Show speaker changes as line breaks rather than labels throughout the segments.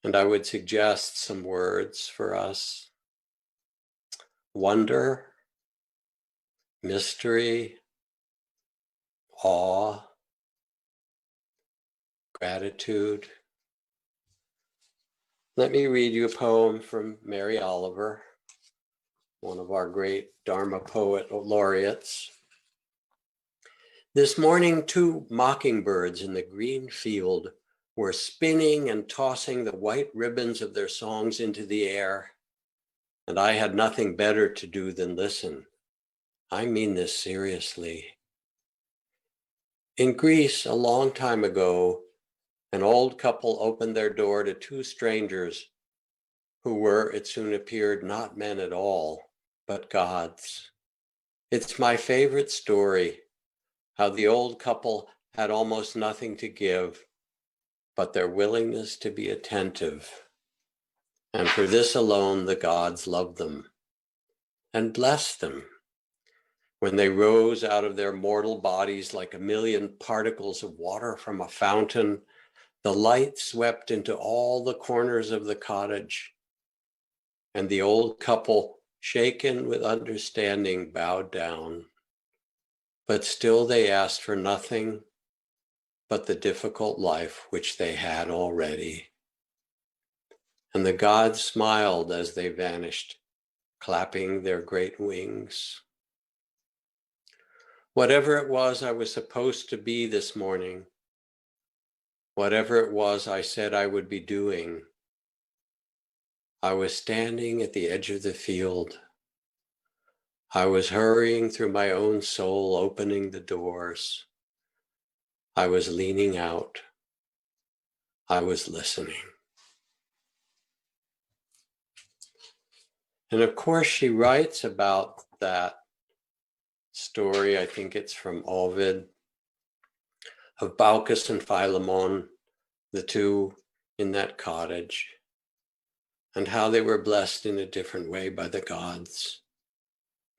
And I would suggest some words for us. Wonder, mystery, awe, gratitude. Let me read you a poem from Mary Oliver, one of our great Dharma poet laureates. This morning, 2 mockingbirds in the green field were spinning and tossing the white ribbons of their songs into the air, and I had nothing better to do than listen. I mean this seriously. In Greece, a long time ago, an old couple opened their door to 2 strangers who were, it soon appeared, not men at all, but gods. It's my favorite story, how the old couple had almost nothing to give, but their willingness to be attentive. And for this alone, the gods loved them and blessed them. When they rose out of their mortal bodies like a million particles of water from a fountain, the light swept into all the corners of the cottage, and the old couple, shaken with understanding, bowed down. But still they asked for nothing but the difficult life which they had already. And the gods smiled as they vanished, clapping their great wings. Whatever it was I was supposed to be this morning, whatever it was I said I would be doing, I was standing at the edge of the field. I was hurrying through my own soul, opening the doors. I was leaning out. I was listening. And of course, she writes about that story, I think it's from Ovid, of Baucis and Philemon, the 2 in that cottage, and how they were blessed in a different way by the gods.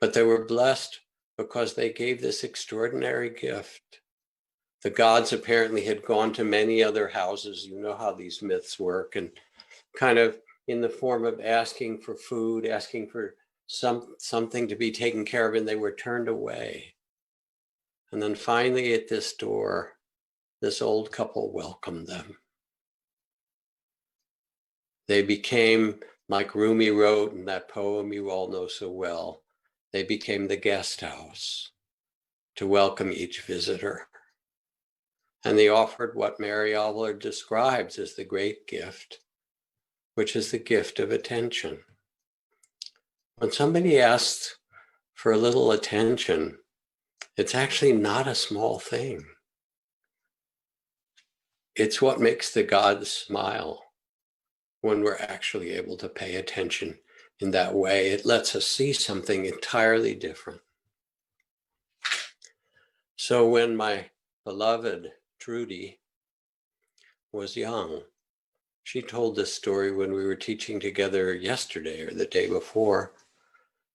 But they were blessed because they gave this extraordinary gift. The gods apparently had gone to many other houses. You know how these myths work, and kind of in the form of asking for food, asking for something to be taken care of, and they were turned away. And then finally at this door, this old couple welcomed them. They became, like Rumi wrote in that poem you all know so well, they became the guest house to welcome each visitor. And they offered what Mary Oliver describes as the great gift, which is the gift of attention. When somebody asks for a little attention, it's actually not a small thing. It's what makes the gods smile when we're actually able to pay attention in that way. It lets us see something entirely different. So when my beloved Trudy was young, she told this story when we were teaching together yesterday or the day before.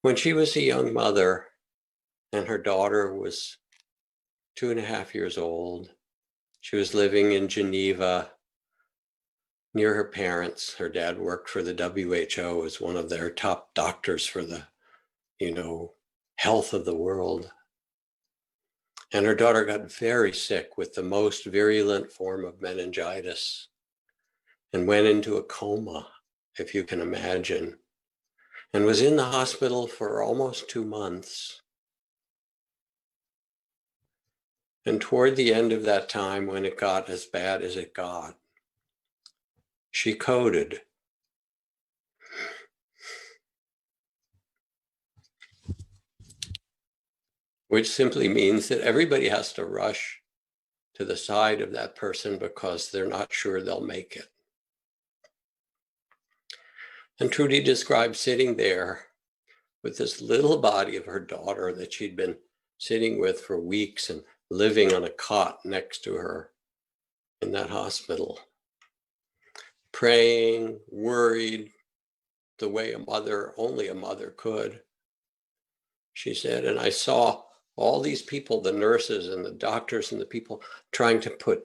When she was a young mother and her daughter was 2.5 years old, she was living in Geneva near her parents. Her dad worked for the WHO as one of their top doctors for the, health of the world. And her daughter got very sick with the most virulent form of meningitis and went into a coma, if you can imagine, and was in the hospital for almost 2 months. And toward the end of that time, when it got as bad as it got, she coded. Which simply means that everybody has to rush to the side of that person because they're not sure they'll make it. And Trudy described sitting there with this little body of her daughter that she'd been sitting with for weeks and living on a cot next to her in that hospital, praying, worried, the way only a mother could. She said, and I saw all these people, the nurses and the doctors and the people trying to put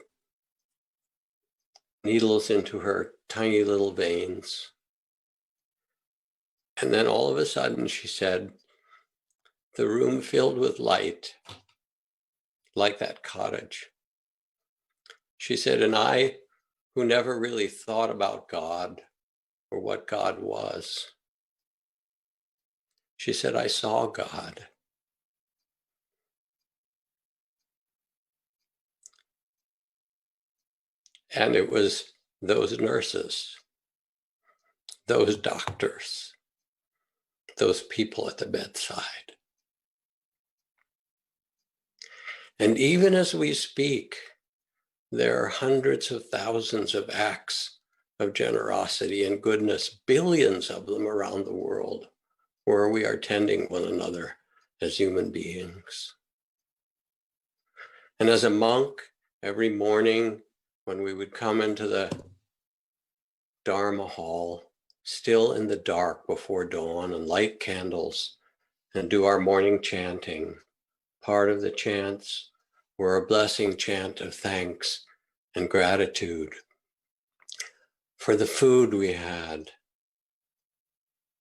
needles into her tiny little veins. And then all of a sudden, she said, the room filled with light, like that cottage. She said, and I, who never really thought about God or what God was, she said, I saw God. And it was those nurses, those doctors, those people at the bedside. And even as we speak, there are hundreds of thousands of acts of generosity and goodness, billions of them around the world, where we are tending one another as human beings. And as a monk, every morning when we would come into the Dharma hall, still in the dark before dawn, and light candles and do our morning chanting, part of the chants were a blessing chant of thanks and gratitude for the food we had,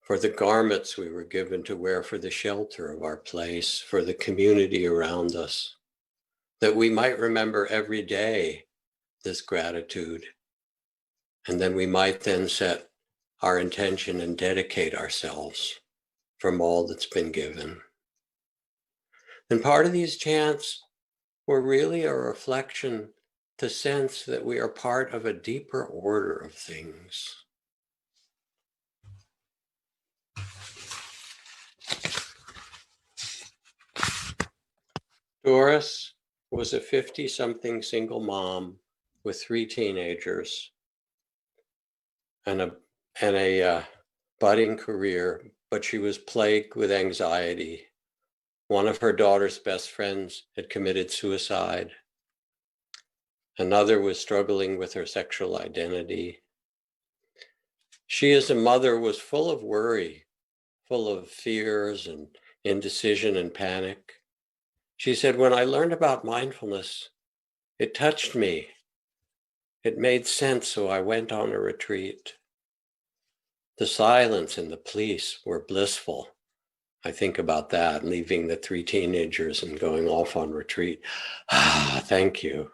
for the garments we were given to wear, for the shelter of our place, for the community around us, that we might remember every day this gratitude. And then we might then set our intention and dedicate ourselves from all that's been given. And part of these chants were really a reflection to sense that we are part of a deeper order of things. Doris was a 50-something single mom with 3 teenagers and a budding career, but she was plagued with anxiety. One of her daughter's best friends had committed suicide. Another was struggling with her sexual identity. She, as a mother, was full of worry, full of fears and indecision and panic. She said, when I learned about mindfulness, it touched me. It made sense, so I went on a retreat. The silence and the police were blissful. I think about that, leaving the 3 teenagers and going off on retreat. Thank you.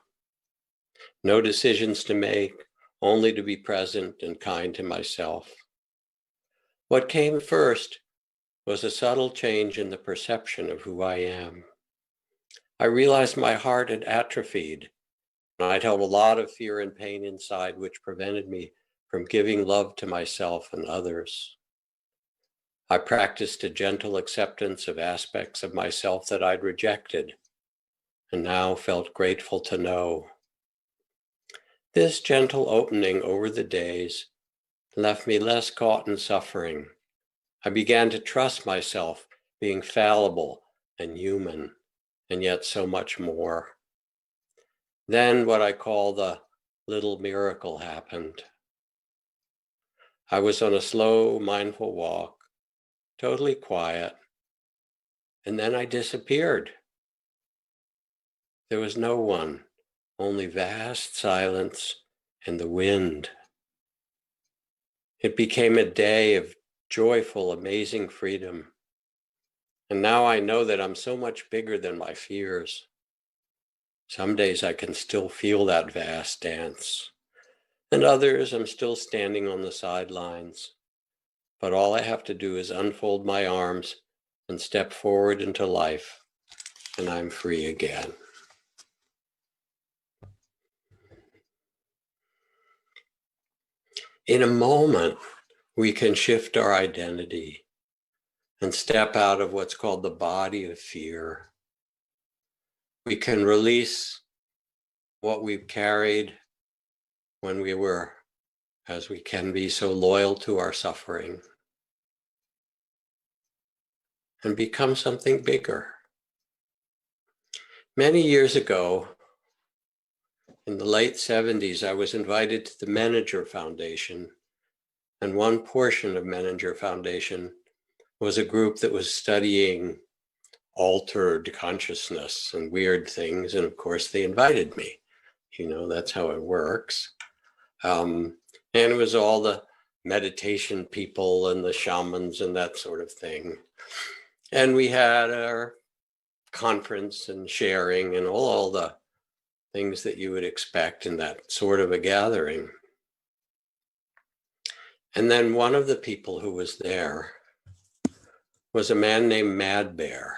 No decisions to make, only to be present and kind to myself. What came first was a subtle change in the perception of who I am. I realized my heart had atrophied, and I'd held a lot of fear and pain inside, which prevented me from giving love to myself and others. I practiced a gentle acceptance of aspects of myself that I'd rejected, and now felt grateful to know. This gentle opening over the days left me less caught in suffering. I began to trust myself being fallible and human, and yet so much more. Then what I call the little miracle happened. I was on a slow, mindful walk, totally quiet, and then I disappeared. There was no one, only vast silence and the wind. It became a day of joyful, amazing freedom. And now I know that I'm so much bigger than my fears. Some days I can still feel that vast dance. And others, I'm still standing on the sidelines. But all I have to do is unfold my arms and step forward into life, and I'm free again. In a moment, we can shift our identity and step out of what's called the body of fear. We can release what we've carried when we were, as we can be, so loyal to our suffering, and become something bigger. Many years ago, in the late 70s, I was invited to the 𝐼𝐚𝐲𝐬 Foundation, and one portion of 𝐼𝐚𝐲𝐬 Foundation was a group that was studying altered consciousness and weird things, and of course they invited me. You know, that's how it works. And it was all the meditation people and the shamans and that sort of thing. And we had our conference and sharing and all the things that you would expect in that sort of a gathering. And then one of the people who was there was a man named Mad Bear.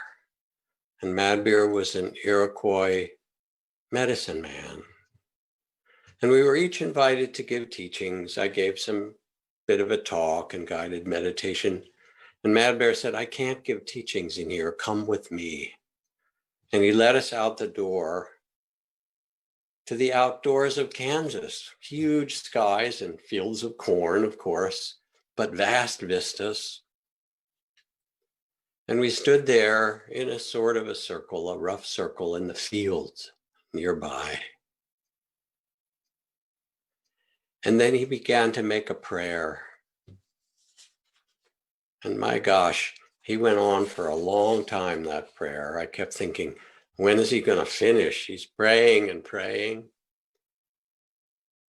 And Mad Bear was an 𝐤𝐭𝐡 medicine man. And we were each invited to give teachings. I gave some bit of a talk and guided meditation. And Mad Bear said, I can't give teachings in here, come with me. And he led us out the door to the outdoors of Kansas, huge skies and fields of corn, of course, but vast vistas. And we stood there in a sort of a circle, a rough circle in the fields nearby. And then he began to make a prayer. And my gosh, he went on for a long time, that prayer. I kept thinking, when is he going to finish? He's praying and praying.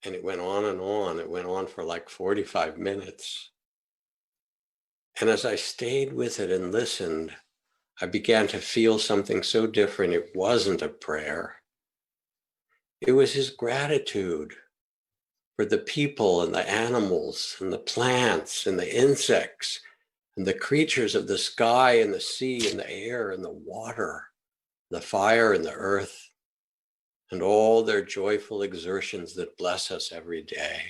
And it went on and on. It went on for like 45 minutes. And as I stayed with it and listened, I began to feel something so different. It wasn't a prayer. It was his gratitude for the people and the animals and the plants and the insects and the creatures of the sky and the sea and the air and the water, the fire and the earth, and all their joyful exertions that bless us every day.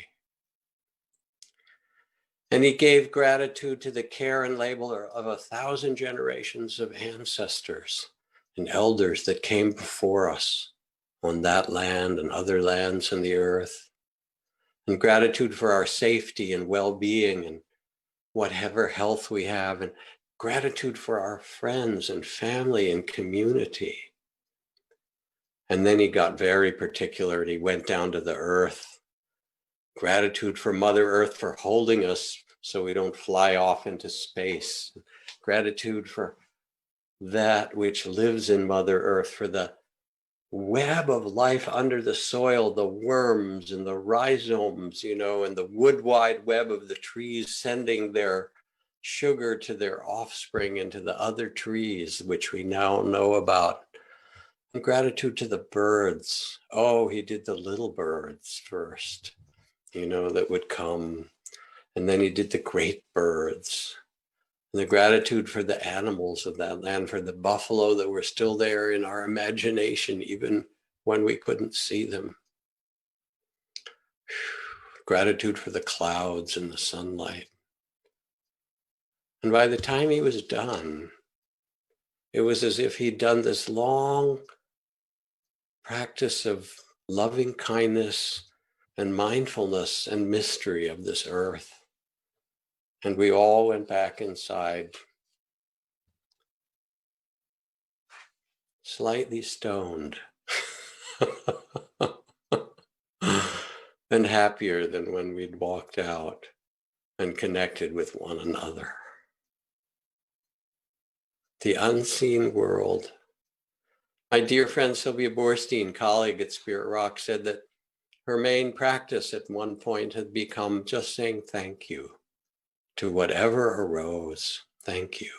And he gave gratitude to the care and labor of 1,000 generations of ancestors and elders that came before us on that land and other lands in the earth, and gratitude for our safety and well-being and whatever health we have, and gratitude for our friends and family and community. And then he got very particular and he went down to the earth. Gratitude for Mother Earth for holding us so we don't fly off into space. Gratitude for that which lives in Mother Earth, for the web of life under the soil, the worms and the rhizomes, and the wood wide web of the trees sending their sugar to their offspring and to the other trees, which we now know about. And gratitude to the birds. Oh, he did the little birds first, that would come. And then he did the great birds. And the gratitude for the animals of that land, for the buffalo that were still there in our imagination, even when we couldn't see them. Gratitude for the clouds and the sunlight. And by the time he was done, it was as if he'd done this long practice of loving kindness and mindfulness and mystery of this earth. And we all went back inside, slightly stoned and happier than when we'd walked out and connected with one another. The unseen world. My dear friend Sylvia Boorstein, colleague at Spirit Rock, said that her main practice at one point had become just saying thank you to whatever arose. Thank you.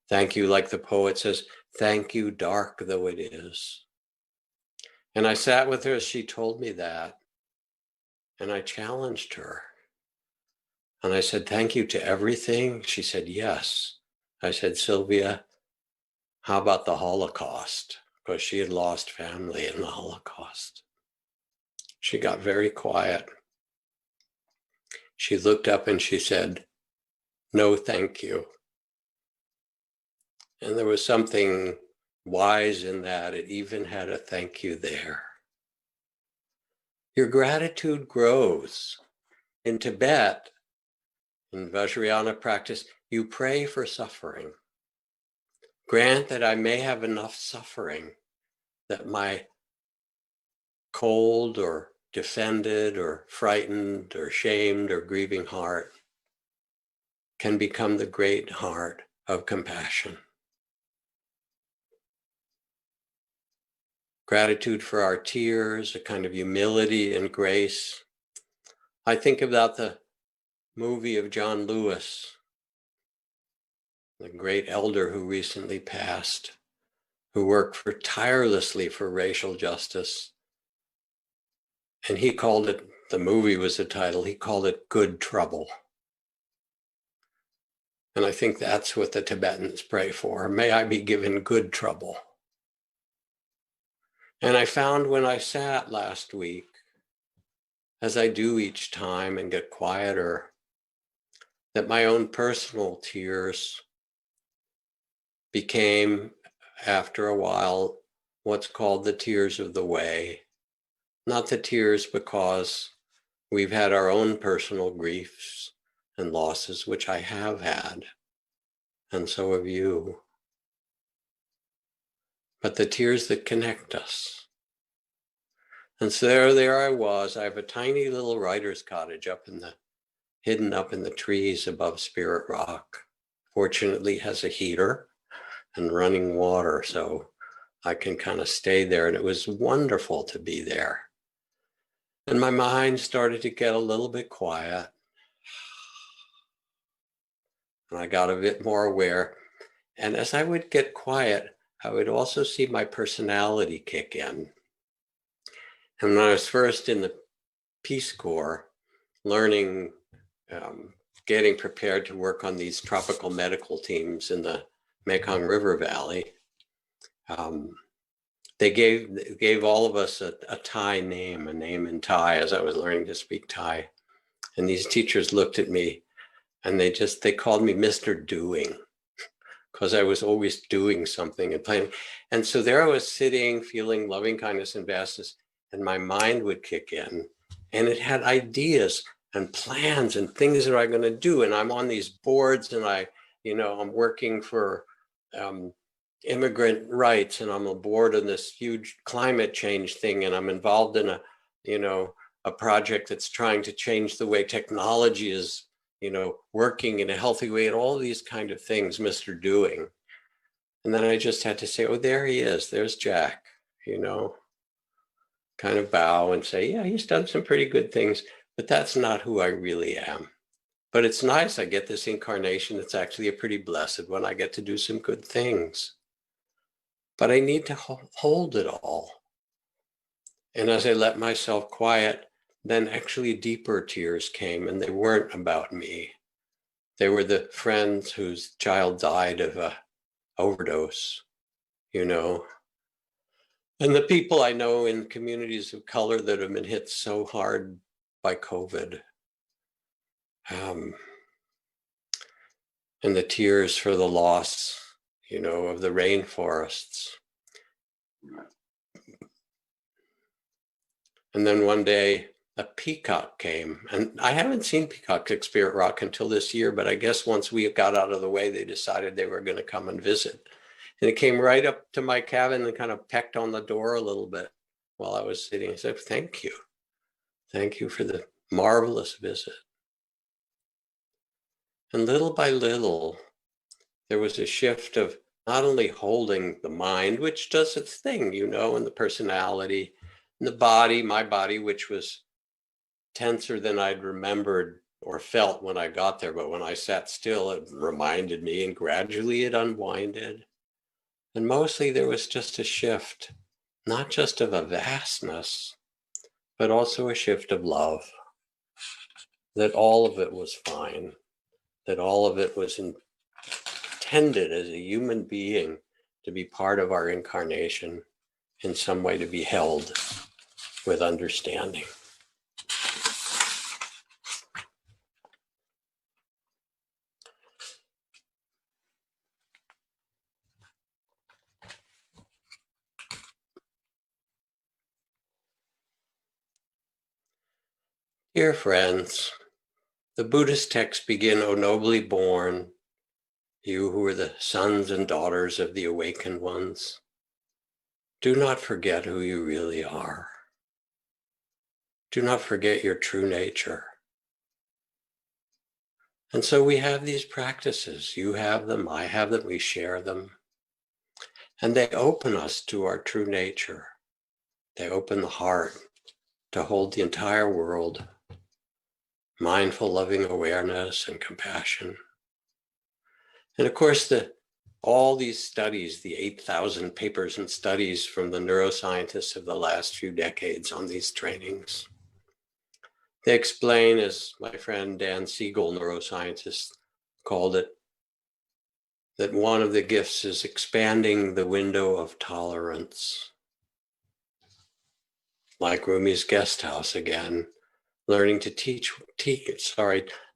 Thank you, like the poet says, thank you, dark though it is. And I sat with her as she told me that, and I challenged her. And I said, thank you to everything? She said, yes. I said, Sylvia, how about the Holocaust? Because she had lost family in the Holocaust. She got very quiet. She looked up and she said, no, thank you. And there was something wise in that. It even had a thank you there. Your gratitude grows. In Tibet, in Vajrayana practice, you pray for suffering. Grant that I may have enough suffering that my cold or defended or frightened or shamed or grieving heart can become the great heart of compassion. Gratitude for our tears, a kind of humility and grace. I think about the movie of John Lewis, the great elder who recently passed, who worked tirelessly for racial justice. And he called it, the movie was the title, he called it Good Trouble. And I think that's what the Tibetans pray for. May I be given good trouble. And I found when I sat last week, as I do each time and get quieter, that my own personal tears became, after a while, what's called the tears of the way. Not the tears because we've had our own personal griefs and losses, which I have had, and so have you, but the tears that connect us. And so there I was. I have a tiny little writer's cottage hidden up in the trees above Spirit Rock. Fortunately, it has a heater and running water, so I can kind of stay there. And it was wonderful to be there. And my mind started to get a little bit quiet. And I got a bit more aware. And as I would get quiet, I would also see my personality kick in. And when I was first in the Peace Corps, learning, getting prepared to work on these tropical medical teams in the Mekong River Valley, they gave all of us a Thai name, a name in Thai, as I was learning to speak Thai. And these teachers looked at me and they called me Mr. Doing, because I was always doing something and planning. And so there I was sitting, feeling loving kindness and vastness, and my mind would kick in, and it had ideas and plans and things that I'm going to do. And I'm on these boards, and I'm working for immigrant rights, and I'm aboard on this huge climate change thing, and I'm involved in a project that's trying to change the way technology is, working in a healthy way, and all these kind of things, Mr. Doing. And then I just had to say, oh, there he is. There's Jack, kind of bow and say, yeah, he's done some pretty good things, but that's not who I really am. But it's nice. I get this incarnation. It's actually a pretty blessed one. I get to do some good things. But I need to hold it all. And as I let myself quiet, then actually deeper tears came, and they weren't about me. They were the friends whose child died of a overdose, and the people I know in communities of color that have been hit so hard by COVID. And the tears for the loss, of the rainforests. And then one day a peacock came, and I haven't seen peacocks at Spirit Rock until this year, but I guess once we got out of the way, they decided they were going to come and visit. And it came right up to my cabin and kind of pecked on the door a little bit while I was sitting. I said, thank you. Thank you for the marvelous visit. And little by little, there was a shift of not only holding the mind, which does its thing, and the personality, and the body, my body, which was tenser than I'd remembered or felt when I got there. But when I sat still, it reminded me, and gradually it unwinded. And mostly there was just a shift, not just of a vastness, but also a shift of love, that all of it was fine, that all of it was intended as a human being to be part of our incarnation, in some way to be held with understanding. Dear friends, the Buddhist texts begin, O nobly born, you who are the sons and daughters of the awakened ones. Do not forget who you really are. Do not forget your true nature. And so we have these practices. You have them, I have them, we share them. And they open us to our true nature. They open the heart to hold the entire world mindful, loving awareness and compassion. And of course, all these studies, the 8,000 papers and studies from the neuroscientists of the last few decades on these trainings, they explain, as my friend Dan Siegel, neuroscientist, called it, that one of the gifts is expanding the window of tolerance. Like Rumi's guest house again, learning to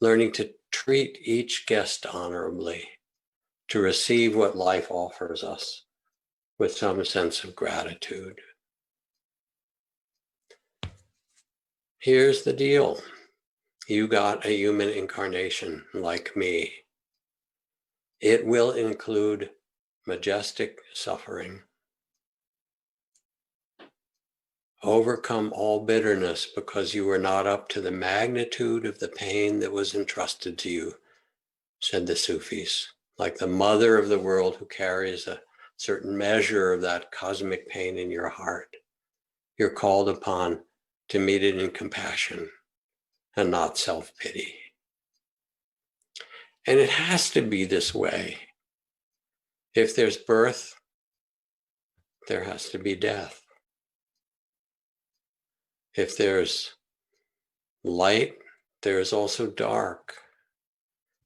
learning to treat each guest honorably, to receive what life offers us with some sense of gratitude. Here's the deal. You got a human incarnation like me. It will include majestic suffering. Overcome all bitterness because you were not up to the magnitude of the pain that was entrusted to you, said the Sufis. Like the mother of the world who carries a certain measure of that cosmic pain in your heart, you're called upon to meet it in compassion and not self-pity. And it has to be this way. If there's birth, there has to be death. If there's light, there is also dark.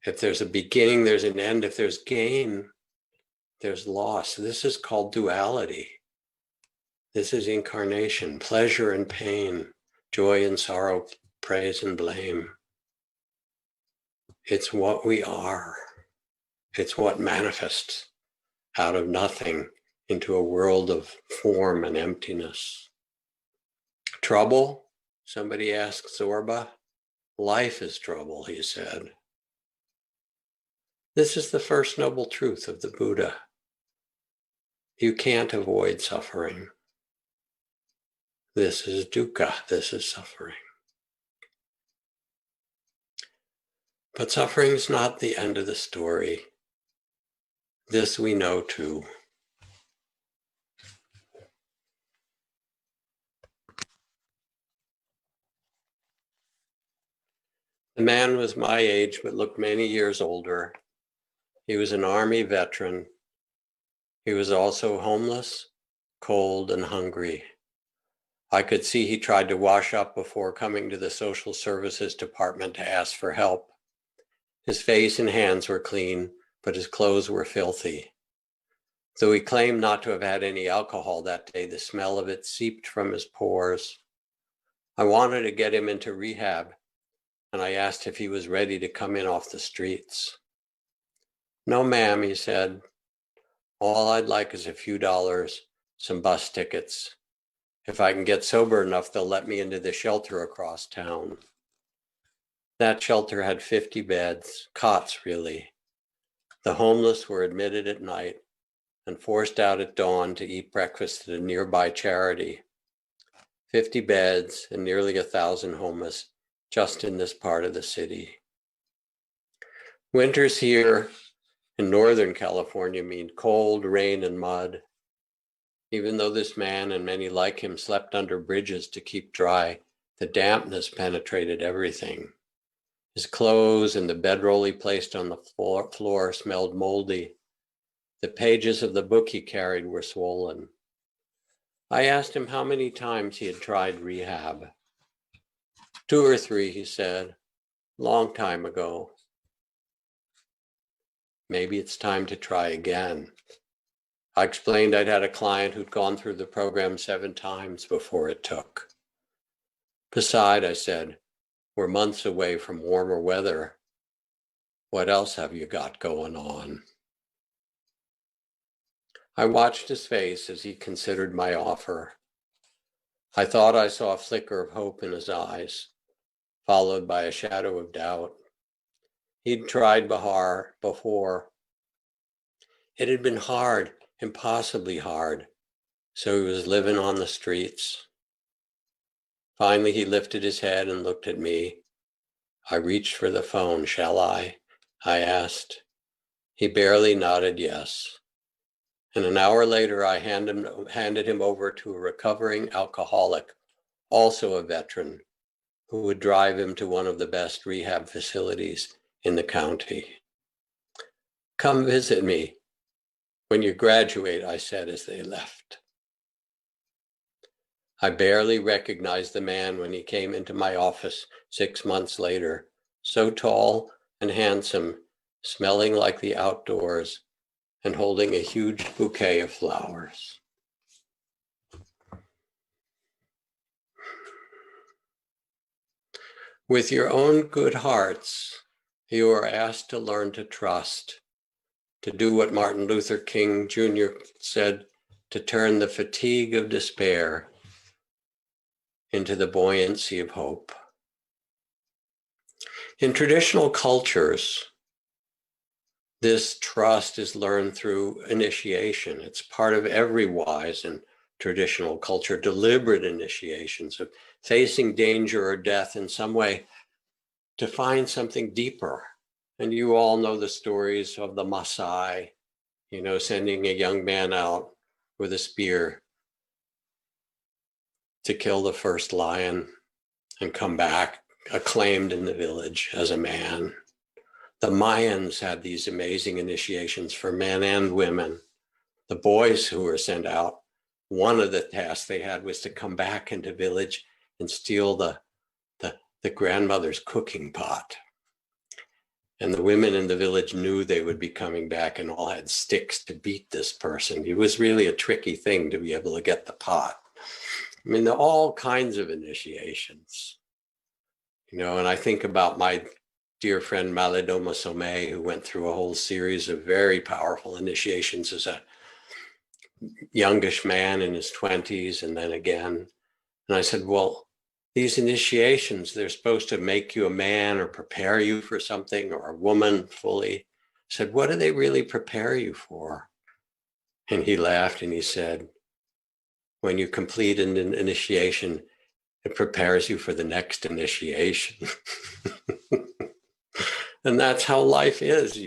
If there's a beginning, there's an end. If there's gain, there's loss. This is called duality. This is incarnation, pleasure and pain, joy and sorrow, praise and blame. It's what we are. It's what manifests out of nothing into a world of form and emptiness. Trouble? Somebody asked Zorba. Life is trouble, he said. This is the first noble truth of the Buddha. You can't avoid suffering. This is dukkha, this is suffering. But suffering is not the end of the story. This we know too. The man was my age, but looked many years older. He was an army veteran. He was also homeless, cold, and hungry. I could see he tried to wash up before coming to the social services department to ask for help. His face and hands were clean, but his clothes were filthy. Though he claimed not to have had any alcohol that day, the smell of it seeped from his pores. I wanted to get him into rehab, and I asked if he was ready to come in off the streets. No, ma'am, he said. All I'd like is a few dollars, some bus tickets. If I can get sober enough, they'll let me into the shelter across town. That shelter had 50 beds, cots really. The homeless were admitted at night and forced out at dawn to eat breakfast at a nearby charity. 50 beds and nearly 1,000 homeless just in this part of the city. Winters here in Northern California mean cold, rain, and mud. Even though this man and many like him slept under bridges to keep dry, the dampness penetrated everything. His clothes and the bedroll he placed on the floor smelled moldy. The pages of the book he carried were swollen. I asked him how many times he had tried rehab. 2 or 3, he said, long time ago. Maybe it's time to try again. I explained I'd had a client who'd gone through the program 7 times before it took. Besides, I said, we're months away from warmer weather. What else have you got going on? I watched his face as he considered my offer. I thought I saw a flicker of hope in his eyes, followed by a shadow of doubt. He'd tried before. It had been hard, impossibly hard, so he was living on the streets. Finally, he lifted his head and looked at me. I reached for the phone. Shall I asked. He barely nodded yes. And an hour later, I handed him over to a recovering alcoholic, also a veteran, who would drive him to one of the best rehab facilities in the county. "Come visit me when you graduate," I said as they left. I barely recognized the man when he came into my office 6 months later, so tall and handsome, smelling like the outdoors, and holding a huge bouquet of flowers. With your own good hearts, you are asked to learn to trust, to do what Martin Luther King Jr. said, to turn the fatigue of despair into the buoyancy of hope. In traditional cultures, this trust is learned through initiation. It's part of every wise and traditional culture, deliberate initiations of facing danger or death in some way to find something deeper. And you all know the stories of the Maasai, sending a young man out with a spear to kill the first lion and come back acclaimed in the village as a man. The Mayans had these amazing initiations for men and women. The boys who were sent out, one of the tasks they had was to come back into village and steal the grandmother's cooking pot. And the women in the village knew they would be coming back and all had sticks to beat this person. It was really a tricky thing to be able to get the pot. I mean, there are all kinds of initiations, and I think about my dear friend Malidoma Somé, who went through a whole series of very powerful initiations as a youngish man in his 20s and then again. And I said, well, these initiations, they're supposed to make you a man or prepare you for something, or a woman fully. I said, what do they really prepare you for? And he laughed and he said, when you complete an initiation, it prepares you for the next initiation. And that's how life is,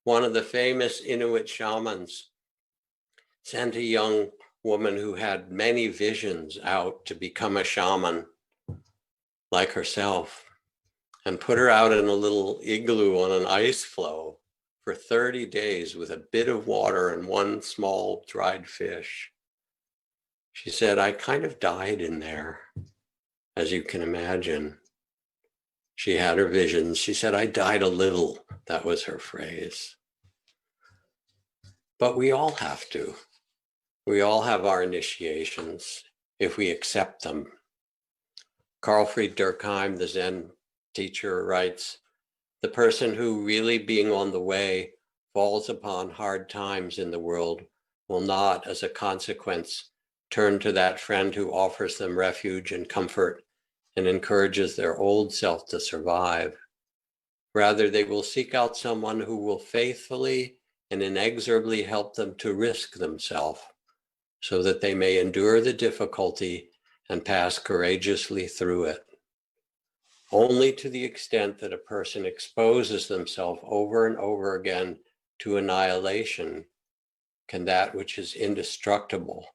One of the famous Inuit shamans sent a young woman who had many visions out to become a shaman like herself, and put her out in a little igloo on an ice floe for 30 days with a bit of water and one small dried fish. She said, I kind of died in there, as you can imagine. She had her visions. She said, I died a little. That was her phrase. But we all have to. We all have our initiations if we accept them. Carl Fried Durkheim, the Zen teacher, writes, the person who really being on the way falls upon hard times in the world will not, as a consequence, turn to that friend who offers them refuge and comfort and encourages their old self to survive. Rather, they will seek out someone who will faithfully and inexorably help them to risk themselves so that they may endure the difficulty and pass courageously through it. Only to the extent that a person exposes themselves over and over again to annihilation can that which is indestructible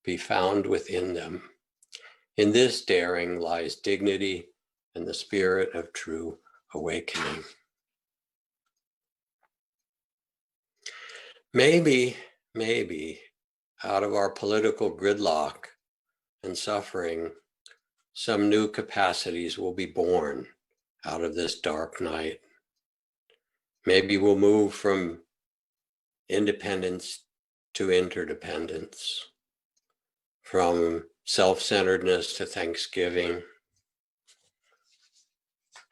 be found within them. In this daring lies dignity and the spirit of true awakening. Maybe, out of our political gridlock and suffering, some new capacities will be born out of this dark night. Maybe we'll move from independence to interdependence, from self-centeredness to thanksgiving.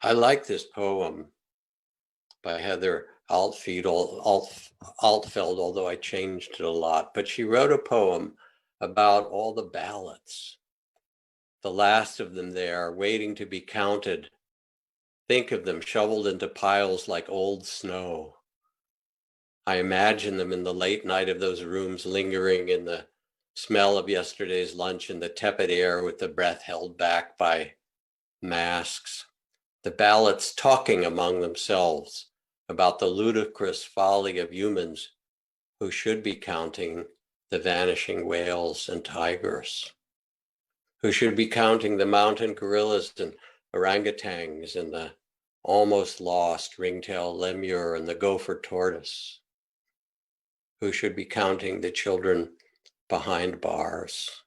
I like this poem by Heather Altfeld, although I changed it a lot, but she wrote a poem about all the ballots, the last of them there, waiting to be counted. Think of them shoveled into piles like old snow. I imagine them in the late night of those rooms, lingering in the smell of yesterday's lunch and the tepid air with the breath held back by masks. The ballots talking among themselves about the ludicrous folly of humans who should be counting the vanishing whales and tigers, who should be counting the mountain gorillas and orangutans and the almost lost ringtail lemur and the gopher tortoise, who should be counting the children behind bars,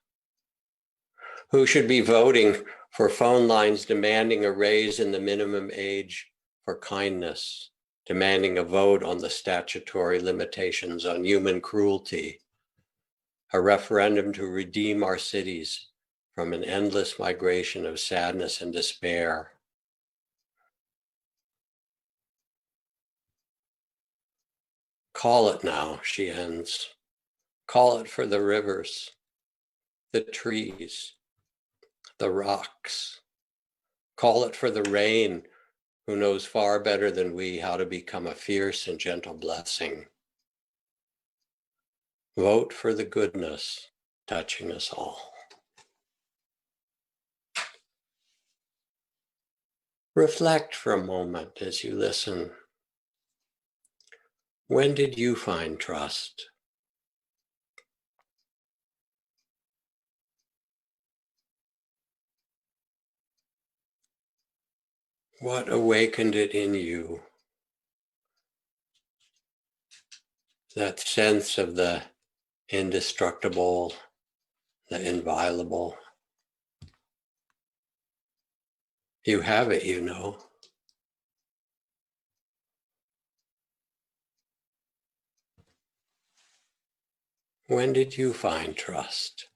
who should be voting for phone lines demanding a raise in the minimum age for kindness, demanding a vote on the statutory limitations on human cruelty, a referendum to redeem our cities from an endless migration of sadness and despair. Call it now, she ends. Call it for the rivers, the trees, the rocks. Call it for the rain, who knows far better than we how to become a fierce and gentle blessing. Vote for the goodness touching us all. Reflect for a moment as you listen. When did you find trust? What awakened it in you? That sense of the indestructible, the inviolable. You have it, you know. When did you find trust?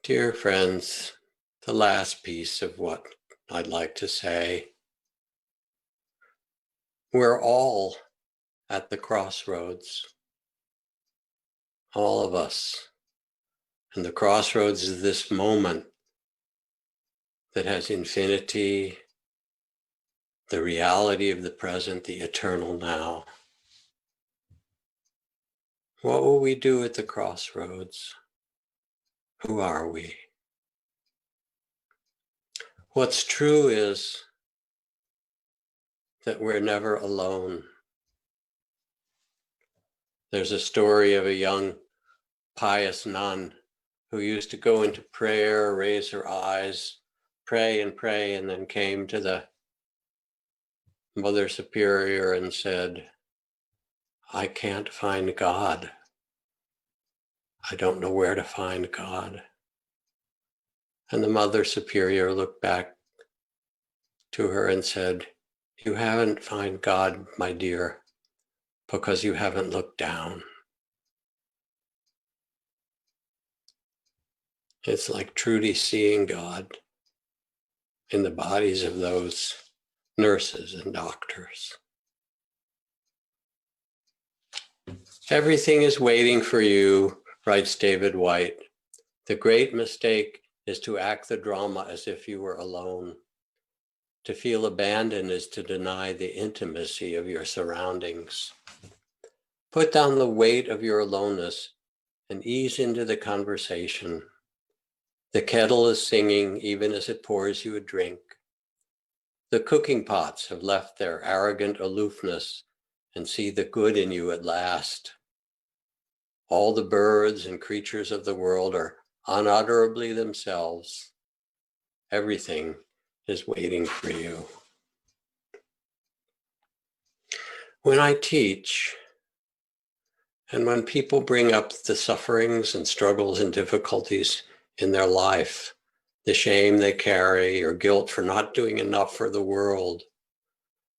Dear friends, the last piece of what I'd like to say. We're all at the crossroads, all of us. And the crossroads is this moment that has infinity, the reality of the present, the eternal now. What will we do at the crossroads? Who are we? What's true is that we're never alone. There's a story of a young pious nun who used to go into prayer, raise her eyes, pray, and then came to the Mother Superior and said, I can't find God. I don't know where to find God. And the Mother Superior looked back to her and said, you haven't found God, my dear, because you haven't looked down. It's like truly seeing God in the bodies of those nurses and doctors. Everything is waiting for you, writes David White. The great mistake is to act the drama as if you were alone. To feel abandoned is to deny the intimacy of your surroundings. Put down the weight of your aloneness and ease into the conversation. The kettle is singing even as it pours you a drink. The cooking pots have left their arrogant aloofness and see the good in you at last. All the birds and creatures of the world are unutterably themselves. Everything is waiting for you. When I teach, and when people bring up the sufferings and struggles and difficulties in their life, the shame they carry or guilt for not doing enough for the world,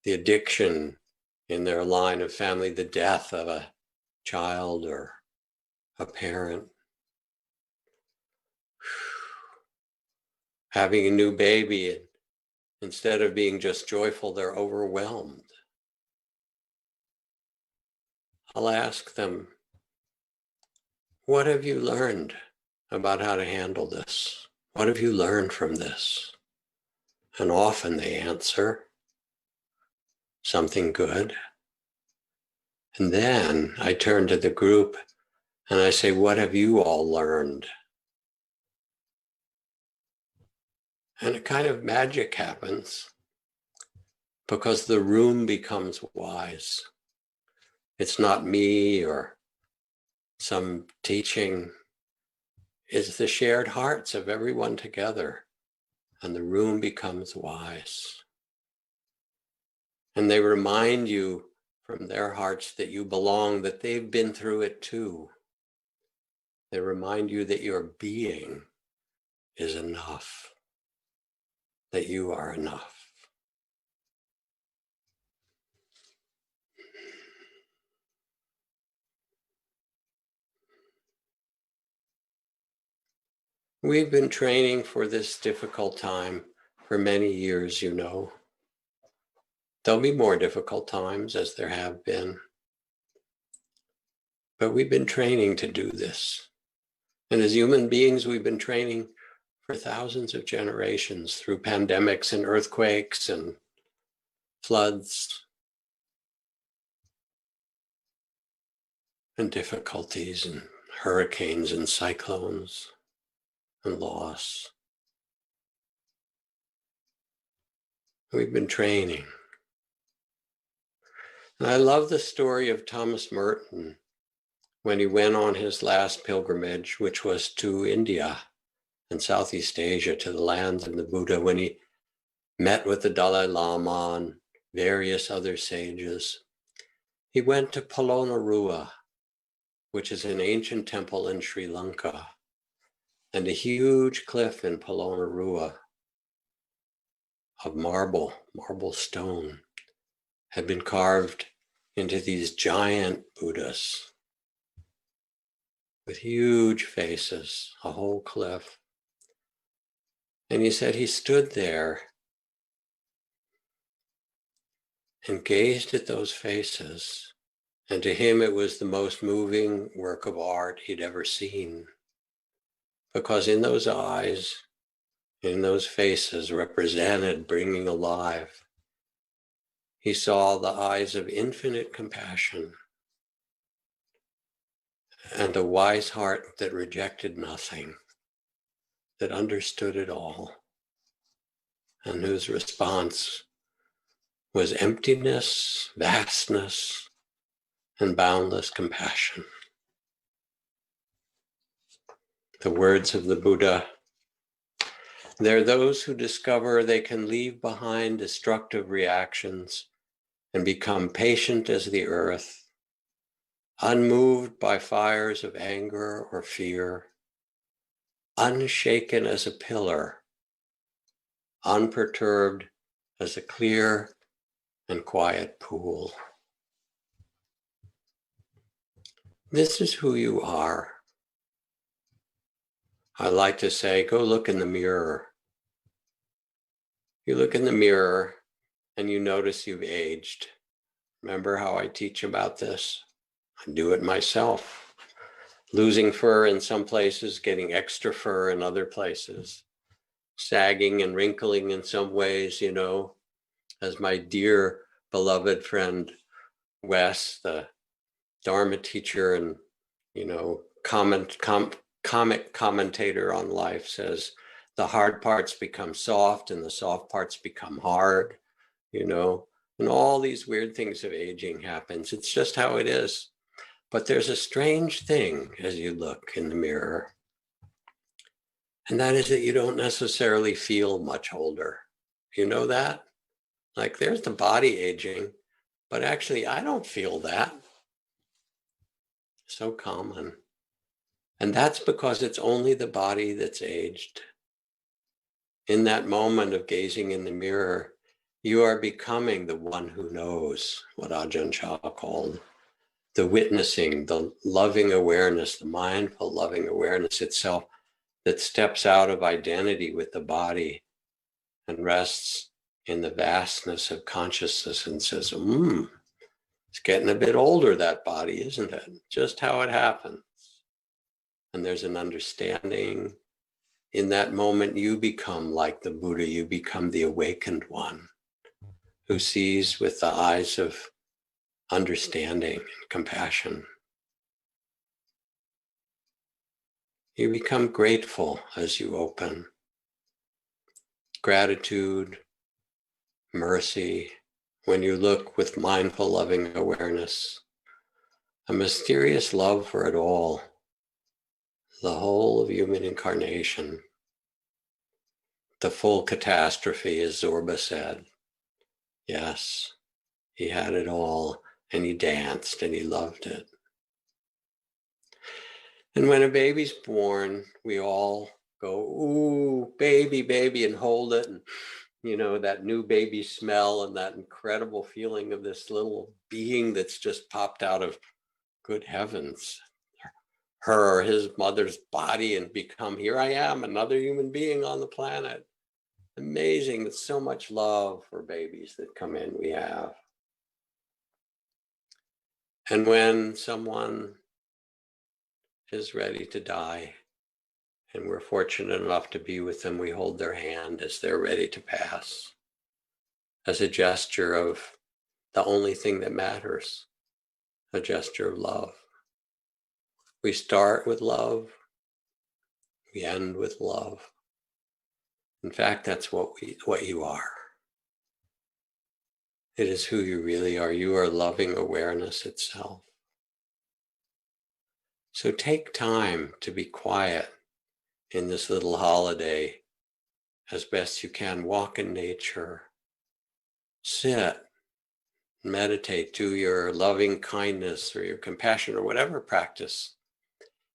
the addiction in their line of family, the death of a child or a parent, having a new baby, and instead of being just joyful, they're overwhelmed. I'll ask them, what have you learned about how to handle this? What have you learned from this? And often they answer, something good. And then I turn to the group and I say, what have you all learned? And a kind of magic happens. because the room becomes wise. It's not me or some teaching. It's the shared hearts of everyone together, and the room becomes wise. And they remind you from their hearts that you belong, that they've been through it too. They remind you that your being is enough, that you are enough. We've been training for this difficult time for many years, you know. There'll be more difficult times, as there have been. But we've been training to do this. And as human beings, we've been training for thousands of generations through pandemics and earthquakes and floods and difficulties and hurricanes and cyclones and loss. We've been training. And I love the story of Thomas Merton when he went on his last pilgrimage, which was to India and Southeast Asia, to the lands of the Buddha, when he met with the Dalai Lama and various other sages. He went to Polonnaruwa, which is an ancient temple in Sri Lanka, and a huge cliff in Polonnaruwa of marble stone had been carved into these giant Buddhas with huge faces, a whole cliff. And he said he stood there and gazed at those faces, and to him it was the most moving work of art he'd ever seen, because in those eyes, in those faces represented bringing alive, he saw the eyes of infinite compassion and a wise heart that rejected nothing, that understood it all, and whose response was emptiness, vastness, and boundless compassion. The words of the Buddha: there are those who discover they can leave behind destructive reactions and become patient as the earth, unmoved by fires of anger or fear, unshaken as a pillar, unperturbed as a clear and quiet pool. This is who you are. I like to say, go look in the mirror. You look in the mirror and you notice you've aged. Remember how I teach about this? I do it myself. Losing fur in some places, getting extra fur in other places, sagging and wrinkling in some ways, you know, as my dear beloved friend Wes, the Dharma teacher and, you know, comic commentator on life, says, the hard parts become soft and the soft parts become hard, you know, and all these weird things of aging happens. It's just how it is. But there's a strange thing as you look in the mirror, and that is that you don't necessarily feel much older. You know that? Like, there's the body aging, but actually I don't feel that. So common. And that's because it's only the body that's aged. In that moment of gazing in the mirror, you are becoming the one who knows, what Ajahn Chah called the witnessing, the loving awareness, the mindful loving awareness itself that steps out of identity with the body and rests in the vastness of consciousness and says, it's getting a bit older, that body, isn't it? Just how it happens. And there's an understanding. In that moment, you become like the Buddha. You become the awakened one who sees with the eyes of understanding and compassion. You become grateful as you open. Gratitude, mercy, when you look with mindful, loving awareness, a mysterious love for it all, the whole of human incarnation, the full catastrophe, as Zorba said. Yes, he had it all, and he danced, and he loved it. And when a baby's born, we all go, ooh, baby, baby, and hold it. And, you know, that new baby smell and that incredible feeling of this little being that's just popped out of, good heavens, her or his mother's body and become, here I am, another human being on the planet. Amazing. There's so much love for babies that come in, we have. And when someone is ready to die, and we're fortunate enough to be with them, we hold their hand as they're ready to pass, as a gesture of the only thing that matters, a gesture of love. We start with love, we end with love. In fact, that's what you are. It is who you really are. You are loving awareness itself. So take time to be quiet in this little holiday as best you can. Walk in nature, sit, meditate, do your loving kindness or your compassion or whatever practice.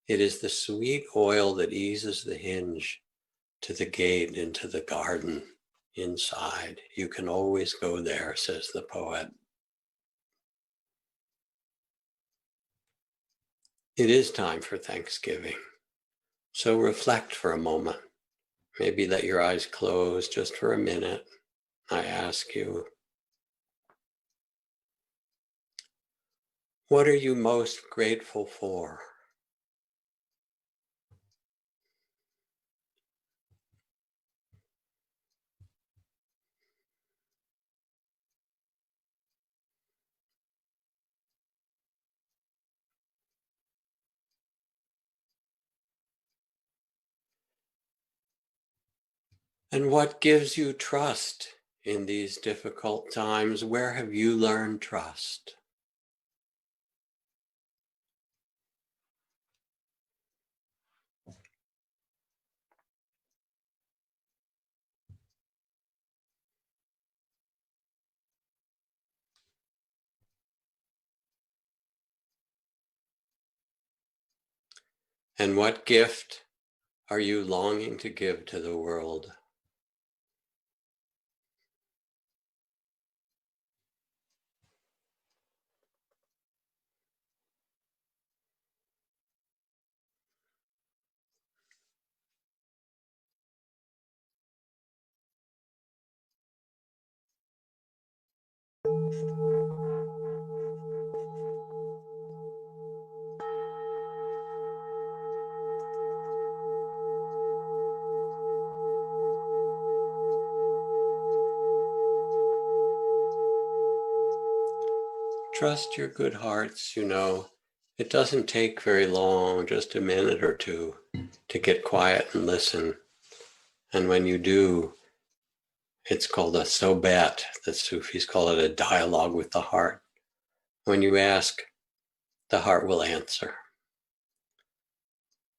It is the sweet oil that eases the hinge to the gate into the garden inside. You can always go there, says the poet. It is time for Thanksgiving. So reflect for a moment. Maybe let your eyes close just for a minute. I ask you, what are you most grateful for? And what gives you trust in these difficult times? Where have you learned trust? And what gift are you longing to give to the world? Trust your good hearts, you know. It doesn't take very long, just a minute or two, to get quiet and listen. And when you do, it's called a sohbet. The Sufis call it a dialogue with the heart. When you ask, the heart will answer.